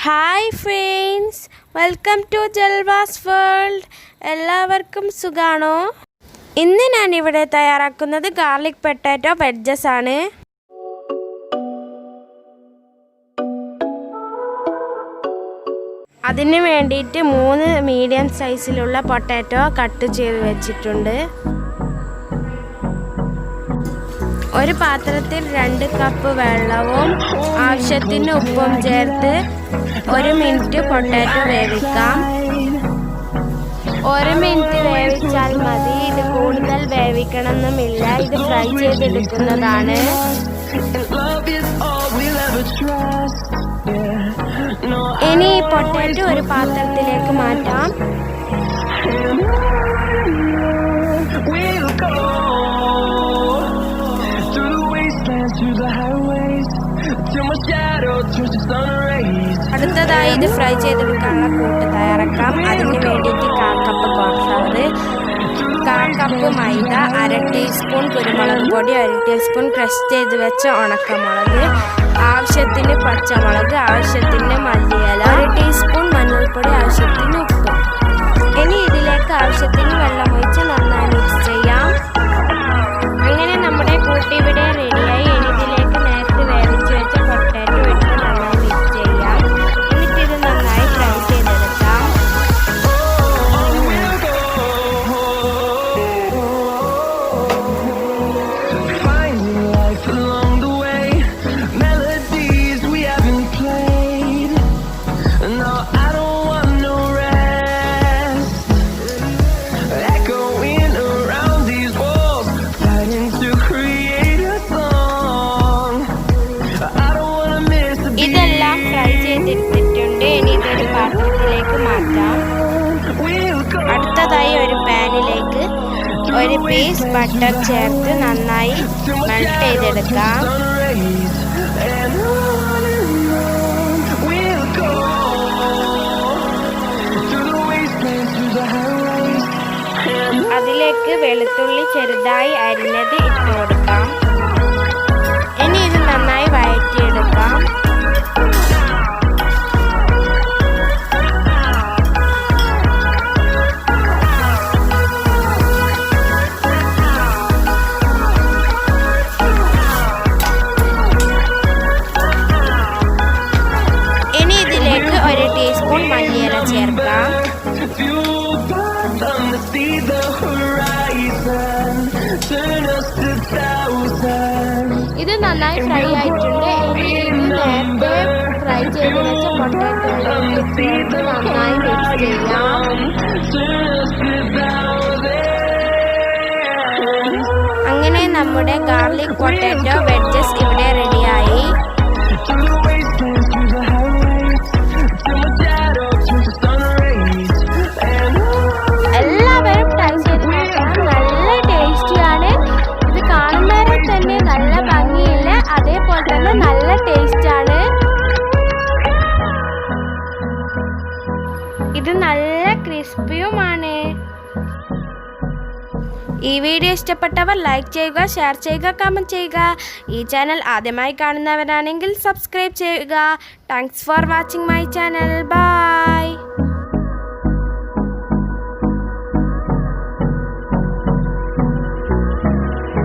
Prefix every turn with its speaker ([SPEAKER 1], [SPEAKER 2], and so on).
[SPEAKER 1] Hi friends, welcome to Jalvas world. എല്ലാവർക്കും സുഖാണോ? ഇന്ന് ഞാനിവിടെ തയ്യാറാക്കുന്നത് ഗാർലിക് പൊട്ടാറ്റോ വെഡ്ജസ് ആണ്. അതിന് വേണ്ടിയിട്ട് 3 മീഡിയം സൈസിലുള്ള പൊട്ടാറ്റോ കട്ട് ചെയ്ത് വെച്ചിട്ടുണ്ട്. ഒരു പാത്രത്തിൽ 2 കപ്പ് വെള്ളവും ആവശ്യത്തിന് ഉപ്പും ചേർത്ത് 1 മിനിറ്റ് പൊട്ടാറ്റോ വേവിക്കാം. 1 മിനിറ്റ് വേവിച്ചാൽ മതി. ഇത് കൂടുതൽ വേവിക്കണമെന്നുമില്ല. ഇത് ഫ്രൈ ചെയ്തെടുക്കുന്നതാണ്. ഇനി ഈ പൊട്ടാറ്റോ ഒരു പാത്രത്തിലേക്ക് മാറ്റാം. അടുത്തതായി ഇത് ഫ്രൈ ചെയ്തെടുക്കാനുള്ള കൂട്ട് തയ്യാറാക്കാം. അതിന് വേണ്ടിയിട്ട് 1/4 കപ്പ് കോൺഫ്ലവർ, 1/4 കപ്പ് മൈദ, 1/2 ടീസ്പൂൺ കുരുമുളക് പൊടി, 1 ടീസ്പൂൺ ക്രഷ് ചെയ്ത് വെച്ച ഉണക്കമുളക്, ആവശ്യത്തിന് പച്ചമുളക്, ആവശ്യത്തിന് മല്ലിയില, 1 ടീസ്പൂൺ മഞ്ഞൾപ്പൊടി, ആവശ്യത്തിന് ഉപ്പ്. ഇനി ഇതിലേക്ക് ആവശ്യത്തിന് വെള്ളം ഒഴിച്ച് നന്നായി മിക്സ് ചെയ്യാം. അങ്ങനെ നമ്മുടെ കൂട്ട് ഇവിടെ റെഡിയായി. ഇനി ഇതിലേക്ക് നേരത്തെ വേവിച്ച് വെച്ച പൊട്ടാറ്റോ ഇട്ട് നന്നായി മിക്സ് ചെയ്യാം. എന്നിട്ട് ഇത് നന്നായി ഫ്രൈ ചെയ്തെടുക്കാം. ഇതെല്ലാം ഫ്രൈ ചെയ്തെടുത്തിട്ടുണ്ട്. ഇനി ഇതൊരു പാത്രത്തിലേക്ക് മാറ്റാം. അടുത്തതായി ഒരു പാനിലേക്ക് 1 പീസ് ബട്ടർ ചേർത്ത് നന്നായി മെൽറ്റ് ചെയ്തെടുക്കാം. അതിലേക്ക് വെളുത്തുള്ളി ചെറുതായി അരിഞ്ഞത് ഇട്ട് കൊടുക്കാം. ഇനി ഇത് നന്നായി വഴറ്റിയെടുക്കാം. ഇനി ഇതിലേക്ക് 1 ടീസ്പൂൺ മല്ലിയില ചേർക്കാം. ഇത് നന്നായി ഫ്രൈ ആയിട്ടുണ്ട്. ഇനി ഇത് നേരത്തെ ഫ്രൈ ചെയ്ത് വെച്ച പൊട്ടാറ്റോയിലേക്ക് ഇട്ട് നന്നായി മിക്സ് ചെയ്യാം. അങ്ങനെ നമ്മുടെ ഗാർലിക് പൊട്ടാറ്റോ വെഡ്ജസ് ഇവിടെ റെഡിയായി. എല്ലാവരും ട്രൈ ചെയ്ത് നോക്കണം. നല്ല ടേസ്റ്റിയാണ്. ഇത് കാണുന്നവരെ തന്നെ നല്ല ഭംഗിയില്ല, അതേപോലെ തന്നെ നല്ല ടേസ്റ്റാണ്. ഇത് നല്ല ക്രിസ്പിയുമാണ്. ഈ വീഡിയോ ഇഷ്ടപ്പെട്ടവർ ലൈക്ക് ചെയ്യുക, ഷെയർ ചെയ്യുക, കമൻറ്റ് ചെയ്യുക. ഈ ചാനൽ ആദ്യമായി കാണുന്നവരാണെങ്കിൽ സബ്സ്ക്രൈബ് ചെയ്യുക. Thanks for watching my channel. By.